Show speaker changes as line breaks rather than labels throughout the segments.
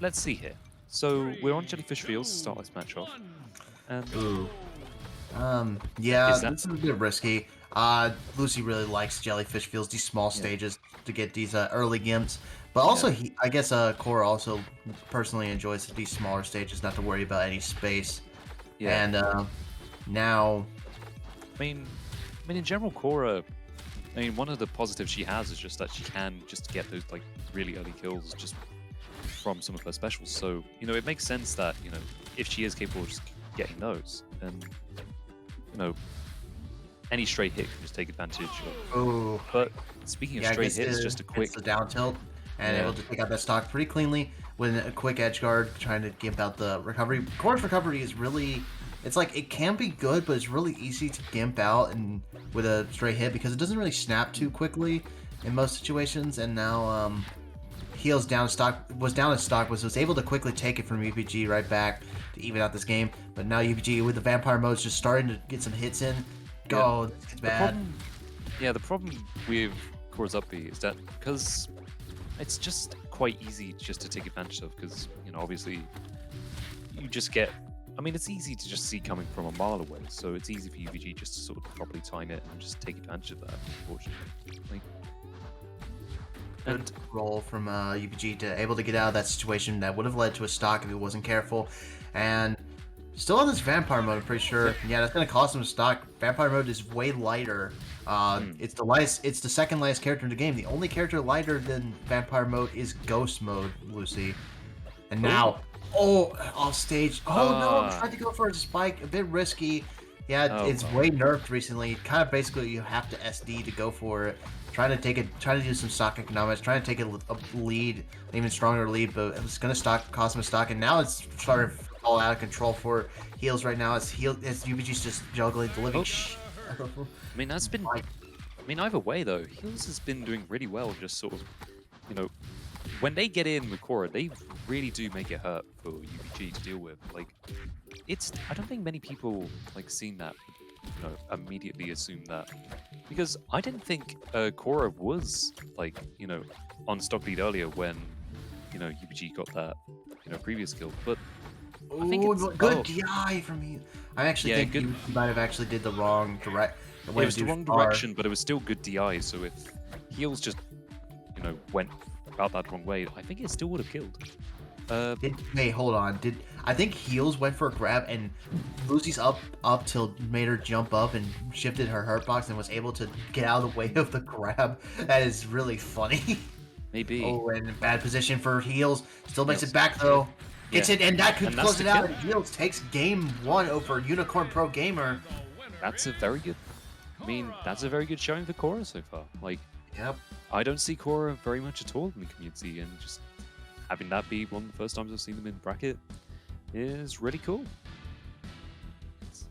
let's see here. So we're on Jellyfish Fields to start this match off. And
Ooh. Yeah,
Is that-
this is a bit risky. Lucy really likes Jellyfish Fields, these small stages to get these early gimps. But also, I guess Korra also personally enjoys these smaller stages, not to worry about any space.
yeah,
And now,
I mean, in general, Korra. I mean, one of the positives she has is just that she can just get those like really early kills just from some of her specials. So it makes sense that if she is capable of just getting those, then any straight hit can just take advantage of.
ooh,
But speaking of
yeah, I
straight
guess
hits, just a quick.
it's the down tilt, and able to take out that stock pretty cleanly with a quick edge guard, trying to gimp out the recovery. Korra's recovery is really, it's like it can be good, but it's really easy to gimp out and with a straight hit because it doesn't really snap too quickly in most situations. And now Healz down stock was able to quickly take it from UPG right back to even out this game. But now UPG with the vampire modes just starting to get some hits in. Go, this gets bad.
The problem with Korra's up B is that because it's just quite easy just to take advantage of because obviously you just get. I mean, it's easy to just see coming from a mile away, so it's easy for UPG just to sort of properly time it and just take advantage of that, unfortunately.
Good roll from UPG to able to get out of that situation that would have led to a stock if he wasn't careful. And still on this vampire mode, I'm pretty sure. Yeah, that's gonna cost him a stock. Vampire mode is way lighter. It's the lightest. It's the second lightest character in the game. The only character lighter than vampire mode is ghost mode, Lucy. And now, off stage. Oh no! Tried to go for a spike. A bit risky. Yeah, it's way nerfed recently. Kind of basically you have to SD to go for it. Trying to do some stock economics, trying to take a lead, an even stronger lead, but it's gonna cost him a stock, and now it's starting to fall out of control for Healz right now. It's UPG's just juggling the living shit.
I mean, that's been. I mean, either way though, Healz has been doing really well. Just sort of, when they get in with Korra, they really do make it hurt for UPG to deal with. Like, I don't think many people seen that. Immediately assume that because I didn't think Korra was on stock lead earlier when UPG got that previous kill, but I think it's
good DI from me. I actually think you might have actually did the wrong direct.
It was the wrong direction, but it was still good DI. So if Healz just went about that wrong way, I think it still would have killed.
Hey, hold on. I think Healz went for a grab and Lucy's up till made her jump up and shifted her hurt box and was able to get out of the way of the grab. That is really funny.
Maybe.
Oh, and in bad position for Healz. Still makes it back though. Gets it, and that could close it out. And Healz takes game 1 over UnicornProGamer.
That's a very good. I mean, that's a very good showing for Korra so far.
Yep.
I don't see Korra very much at all in the community, and just having that be one of the first times I've seen them in bracket is really cool. It's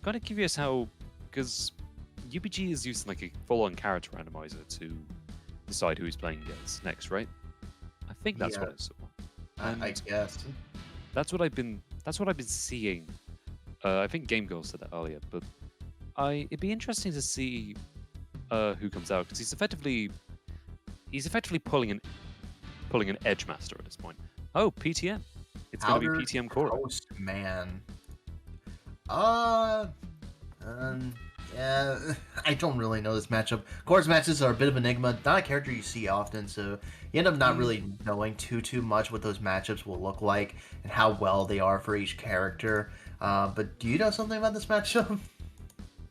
kind of curious how, because UPG is using a full-on character randomizer to decide who he's playing against next, right? I think that's what I saw.
I guess.
That's what I've been seeing. I think Game Girl said that earlier, but it'd be interesting to see who comes out because he's effectively pulling an Edge Master at this point. Oh, PTM. It's going to be PTM Korra.
Man. Yeah, I don't really know this matchup. Korra's matches are a bit of an enigma. Not a character you see often, so you end up not really knowing too much what those matchups will look like and how well they are for each character. But do you know something about this matchup?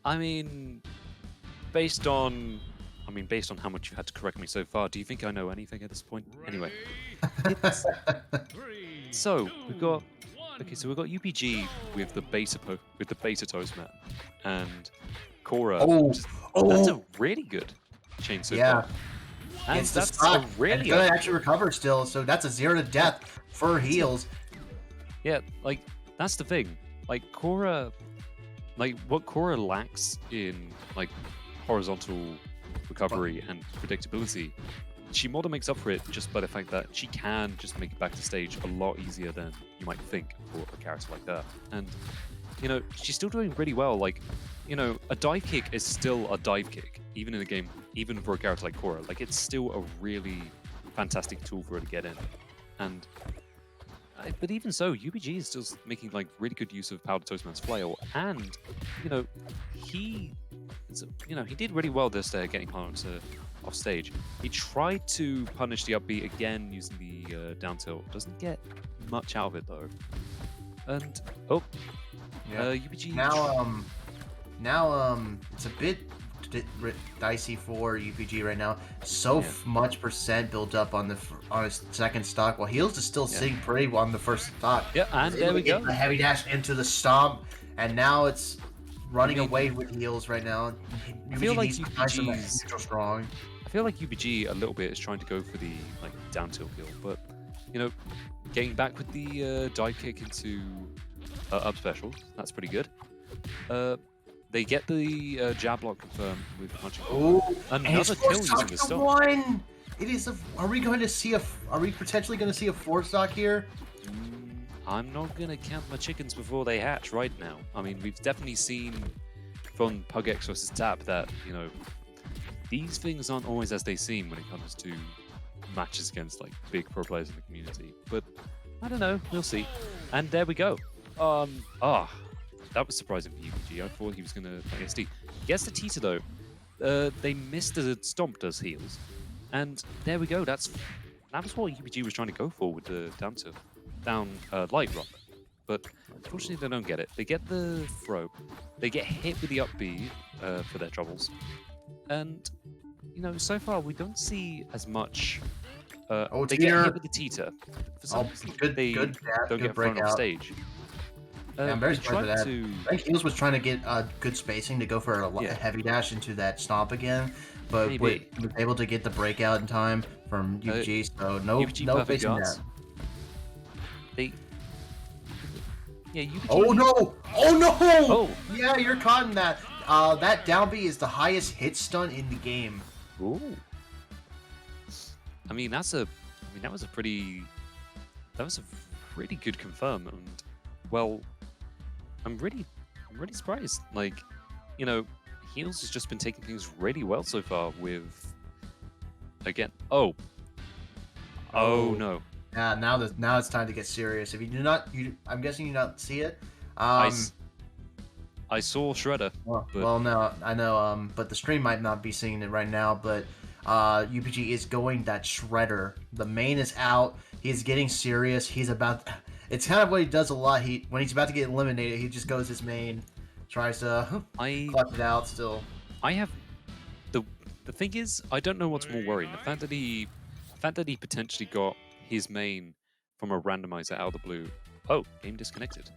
I mean, based on how much you've had to correct me so far, do you think I know anything at this point? Anyway. So we've got UPG with the beta Toastman and Korra. That's a really good chain so far. And that's a really
good. It's gonna actually recover still, so that's a 0 to death for Healz.
Yeah, that's the thing. Korra, what Korra lacks in horizontal recovery and predictability, she more than makes up for it just by the fact that she can just make it back to stage a lot easier than you might think for a character like that. And she's still doing really well. A dive kick is still a dive kick, even in the game, even for a character like Korra. It's still a really fantastic tool for her to get in. And But even so, UBG is still making like really good use of Powder Toastman's flail, and you know, he did really well this day getting opponents off stage. He tried to punish the upbeat again using the down tilt. Doesn't get much out of it though. And UBG
now it's a bit dicey for UPG right now. So much percent built up on his second stock, while Healz is still sitting pretty on the first stock.
Yeah, and there we go.
The heavy dash into the stomp, and now it's running away with Healz right now.
I feel like
UPG's neutral strong.
I feel like UBG a little bit is trying to go for the like down tilt kill, but you know, getting back with the dive kick into up special, that's pretty good. They get the jab block confirmed with punching.
Oh,
another kill using the stop.
One. It is. Are we going to see a? Are we potentially going to see a 4-stock here?
I'm not going to count my chickens before they hatch right now. I mean, we've definitely seen from PugX versus Tap that these things aren't always as they seem when it comes to matches against like big pro players in the community. But I don't know. We'll see. And there we go. That was surprising for UPG. I thought he was going to play SD. Gets the Tita though. They missed the stomp, does Healz. And there we go. That was what UPG was trying to go for with the down light rock. But unfortunately they don't get it. They get the throw. They get hit with the up B for their troubles. And, you know, so far we don't see as much. They get hit with the Tita. For some reason, they don't get thrown off stage.
Yeah, I'm very surprised at that. I think Healz was trying to get good spacing to go for a heavy dash into that stomp again, but he was able to get the breakout in time from UPG, so no facing that.
UPG.
Oh no! Oh no! Oh yeah, you're caught in that. That down B is the highest hit stun in the game.
Ooh. I mean, that was a pretty good confirm, and well. I'm really surprised. Like, you know, Healz has just been taking things really well so far with, again, oh no.
Yeah, now it's time to get serious. If you do not, I'm guessing you not see it.
I saw Shredder.
Well, no, I know, but the stream might not be seeing it right now, but UPG is going that Shredder. The main is out. He's getting serious. He's about... It's kind of what he does a lot. When he's about to get eliminated, he just goes his main, tries to clutch it out still.
I have... The thing is, I don't know what's more worrying. The fact that he potentially got his main from a randomizer out of the blue. Oh, game disconnected.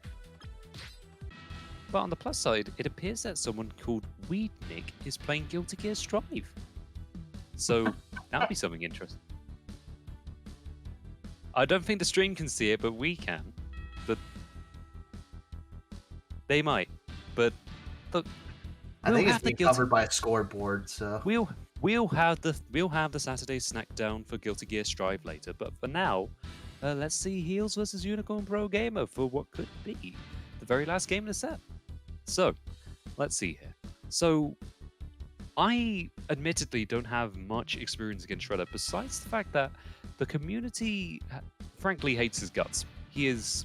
But on the plus side, it appears that someone called Weed Nick is playing Guilty Gear Strive. So that'll be something interesting. I don't think the stream can see it, but we can. But they might. But look,
I think it's being covered by a scoreboard. So
we'll have the Saturday SnackDown for Guilty Gear Strive later. But for now, let's see Healz versus UnicornProGamer for what could be the very last game in the set. So let's see here. So I admittedly don't have much experience against Shredder, besides the fact that the community, frankly, hates his guts. He is...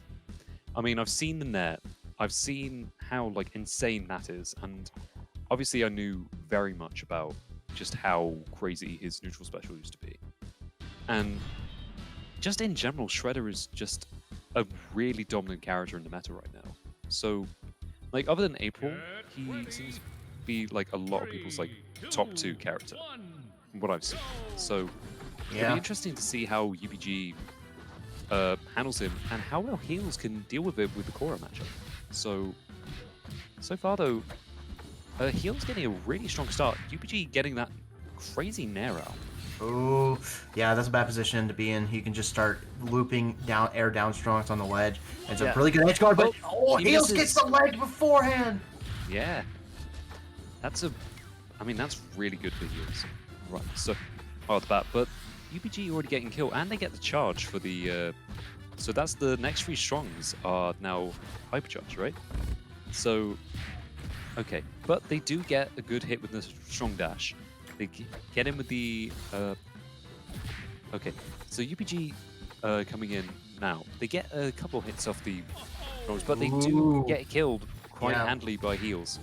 I mean, I've seen the net. I've seen how, like, insane that is. And obviously I knew very much about just how crazy his neutral special used to be. And just in general, Shredder is just a really dominant character in the meta right now. So, like, other than April, he seems to be, like, a lot of people's, like, top 2 character, from what I've seen. So... It'll be interesting to see how UPG handles him and how well Healz can deal with it with the Korra matchup. So far though, Healz getting a really strong start. UPG getting that crazy nair out.
Oh, yeah, that's a bad position to be in. He can just start looping down air down strongs on the ledge. It's a really good edge guard, but Healz gets the ledge beforehand.
Yeah, that's really good for Healz. Right, so off the bat, but UPG already getting killed, and they get the charge for the... so that's the next 3 strongs are now hypercharged, right? So, okay. But they do get a good hit with the strong dash. They get in with the... okay, so UPG coming in now. They get a couple hits off the rolls, but they do
Ooh.
get killed quite
Yeah.
handily by Healz.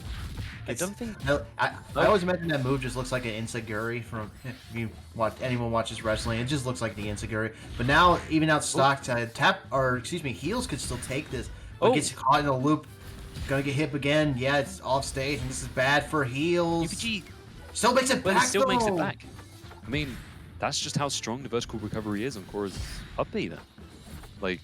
I don't think...
No, I always imagine that move just looks like an Insaguri from if you watch anyone watches wrestling. It just looks like the Insaguri. But now even out stock Healz could still take this, but gets caught in a loop. Gonna get hit again. Yeah, it's off stage, and this is bad for Healz.
UPG
Still makes it back.
He still makes it
though.
back. I mean, that's just how strong the vertical recovery is on Korra's up B then. Like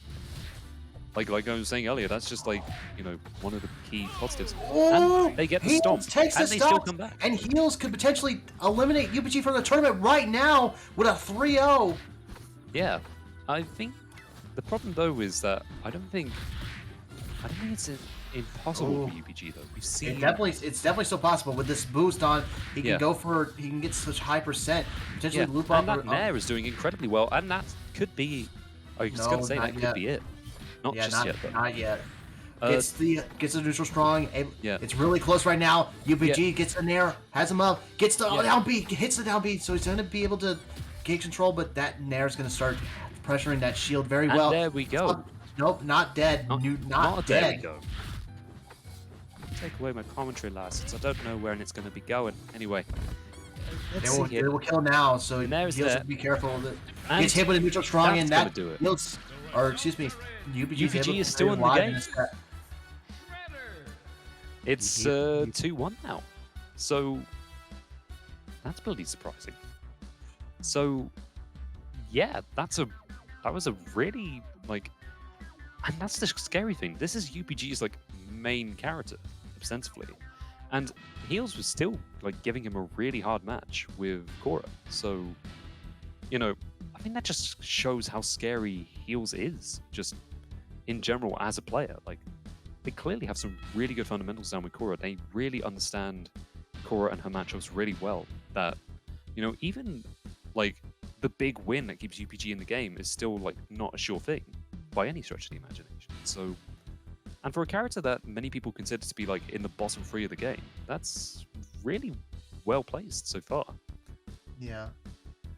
I was saying earlier, that's just like, you know, one of the key positives.
Oh,
And they get the stomp,
takes
and
the
they
stop,
still come back.
And Healz could potentially eliminate UPG from the tournament right now with a 3-0.
Yeah, I think the problem though is that I don't think it's impossible for UPG though. We've seen
It's definitely still possible with this boost on. He can get such high percent, potentially loop
and
up.
that Nair is doing incredibly well, and that could be. I was gonna say that could be it. Not just yet, though.
Not yet. Gets the neutral strong. It's really close right now. UPG gets the Nair, has him up, gets the down B, hits the down B, so he's gonna be able to get control. But that Nair is gonna start pressuring that shield very well.
There we go.
Nope, not dead. Not dead.
There we go. Take away my commentary last, I don't know where it's going to be going. Anyway, let's see here.
They will kill now, so he has to be careful with it. Gets hit with a neutral strong, and that Healz, or excuse me,
UPG is still in the game. It's 2-1 now, so that's bloody surprising. So yeah, that was a really and that's the scary thing. This is UPG's main character, ostensibly, and Healz was still giving him a really hard match with Korra. So, you know, I think that just shows how scary Healz is, just in general as a player. They clearly have some really good fundamentals down with Korra. They really understand Korra and her matchups really well. That, you know, even the big win that keeps UPG in the game is still not a sure thing by any stretch of the imagination. So. And for a character that many people consider to be in the bottom 3 of the game, that's really well placed so far.
Yeah.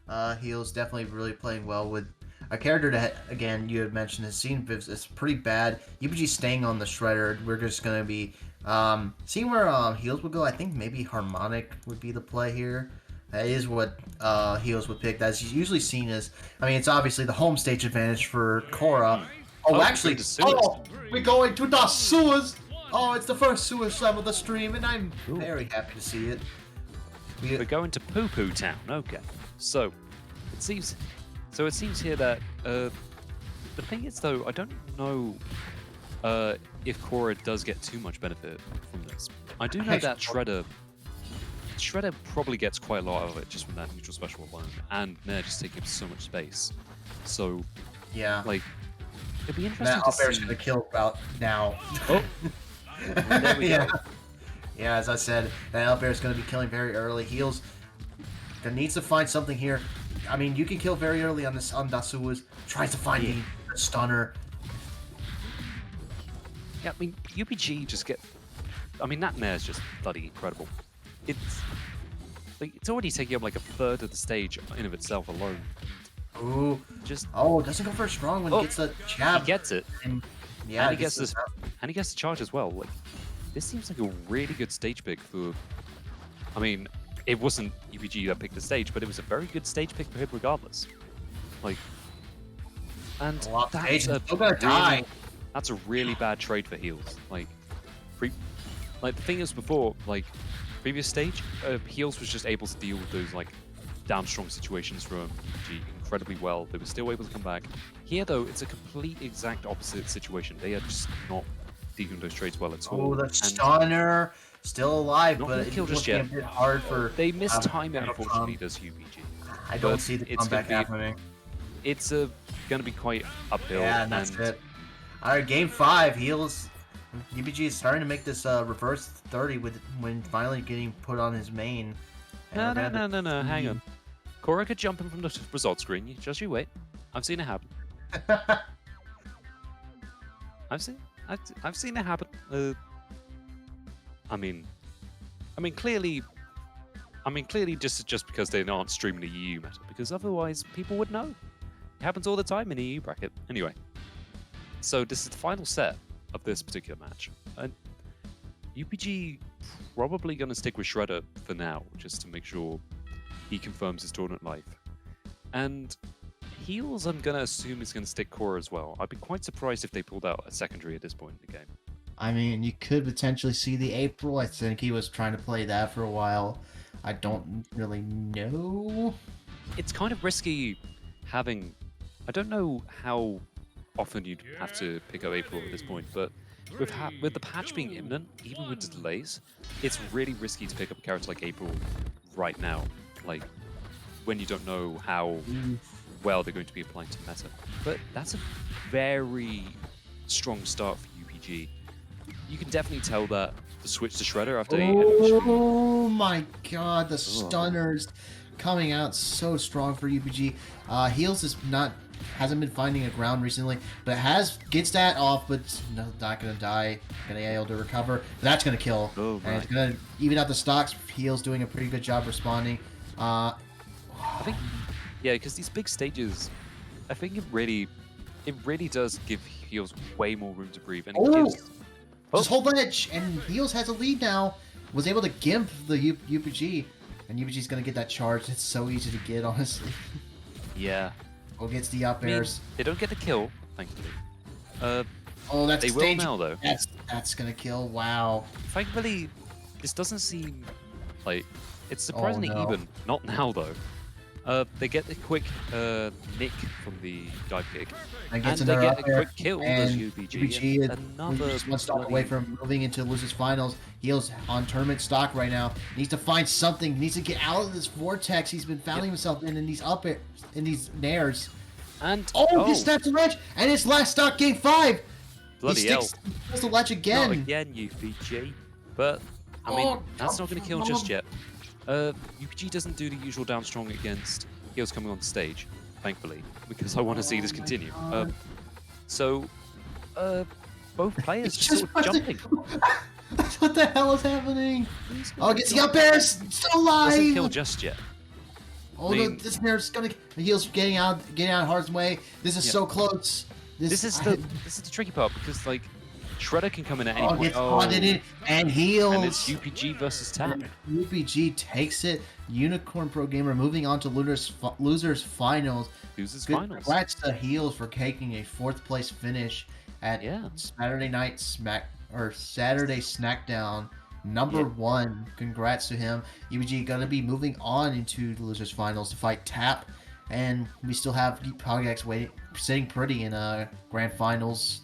Healz definitely really playing well with a character that, again, you had mentioned has seen it's pretty bad. UPG staying on the Shredder. We're just going to be seeing where Healz would go. I think maybe Harmonic would be the play here. That is what Healz would pick. That's usually seen as, I mean, it's obviously the home stage advantage for Korra. Actually, we're going to the sewers. It's the first sewer slam of the stream, and I'm very happy to see it.
We're going to Poo Poo Town. Okay, so it seems here that the thing is though, I don't know if Korra does get too much benefit from this. I do know that Shredder probably gets quite a lot of it just from that neutral special alone, and Nair just taking up so much space. So
yeah,
it'd be interesting
to
see.
Gonna kill about now.
There we go.
Yeah, as I said, that up air is going to be killing very early. Healz needs to find something here. I mean, you can kill very early on Dasua's. Tries to find the stunner.
Yeah, I mean, UPG just get. I mean, that Nair is just bloody incredible. It's already taking up a third of the stage in of itself alone.
Ooh, doesn't go for a strong when he gets the jab.
He gets it.
And
he gets this, and he gets the charge as well. This seems like a really good stage pick for. I mean, it wasn't UPG that picked the stage, but it was a very good stage pick for him regardless. And that's a really bad trade for Healz. The thing is before, previous stage, Healz was just able to deal with those down strong situations from UPG incredibly well. They were still able to come back. Here though, it's a complete exact opposite situation. They are just not dealing those trades well at all.
Oh, the stunner still alive, but it's
just yet.
A bit hard for.
They mistime it, unfortunately, does UPG.
I don't see the comeback happening.
It's going to be quite uphill.
Yeah, and that's it. All right, game 5. Healz. UPG is starting to make this reverse 30 when finally getting put on his main.
No, hang on. Korra could jump in from the results screen. You wait. I've seen it happen. I've seen it happen. I mean, clearly, just because they aren't streaming the EU meta, because otherwise people would know. It happens all the time in the EU bracket. Anyway, So this is the final set of this particular match. And UPG probably going to stick with Shredder for now, just to make sure he confirms his tournament life. And Healz, I'm going to assume, is going to stick Korra as well. I'd be quite surprised if they pulled out a secondary at this point in the game.
I mean, you could potentially see the April. I think he was trying to play that for a while. I don't really know.
It's kind of risky having... I don't know how often you'd have to pick up April at this point, but with the patch being imminent, even with the delays, it's really risky to pick up a character like April right now. Like, when you don't know how well they're going to be applying to meta. But that's a very strong start for UPG. You can definitely tell that the switch to Shredder after
Oh my god, the stunners coming out so strong for UPG. Healz hasn't been finding a ground recently, but gets that off, but not gonna die. Gonna be able to recover. But that's gonna kill. And it's gonna even out the stocks. Healz doing a pretty good job responding.
I think, yeah, because these big stages, I think it really does give Healz way more room to breathe, and it gives.
Just hold ledge, and Healz has a lead now. Was able to gimp the UPG, and UPG's gonna get that charge. It's so easy to get, honestly.
Yeah.
Go gets the up airs.
They don't get the kill, thankfully.
That's
they will now though.
That's gonna kill. Wow.
Thankfully, this doesn't seem like it's surprisingly even. Not now though. They get the quick nick from the dive kick, and they get a quick kill. Does UPG? Another
one stop away from moving into losers finals. Healz on tournament stock right now. Needs to find something. Needs to get out of this vortex he's been finding himself in these nairs.
And
he snaps the ledge, and it's last stock game 5.
Bloody hell!
The ledge again.
Not again, UPG. But I mean, that's not going to kill just yet. UPG doesn't do the usual down strong against Healz coming on stage, thankfully, because I want to see this continue. Both players just sort of jumping.
What the hell is happening? Gets the up airs, still alive.
Doesn't kill just yet.
This nair's gonna. Healz getting out Hard's way. This is so close.
This is the tricky part because like Shredder can come in at any point.
Gets haunted in, and Healz.
And it's UPG versus Tap.
UPG takes it. UnicornProGamer moving on to losers finals. Congrats to Healz for taking a 4th place finish at Saturday SnackDown. Number 1. Congrats to him. UPG gonna be moving on into the losers finals to fight Tap, and we still have PogX sitting pretty in grand finals.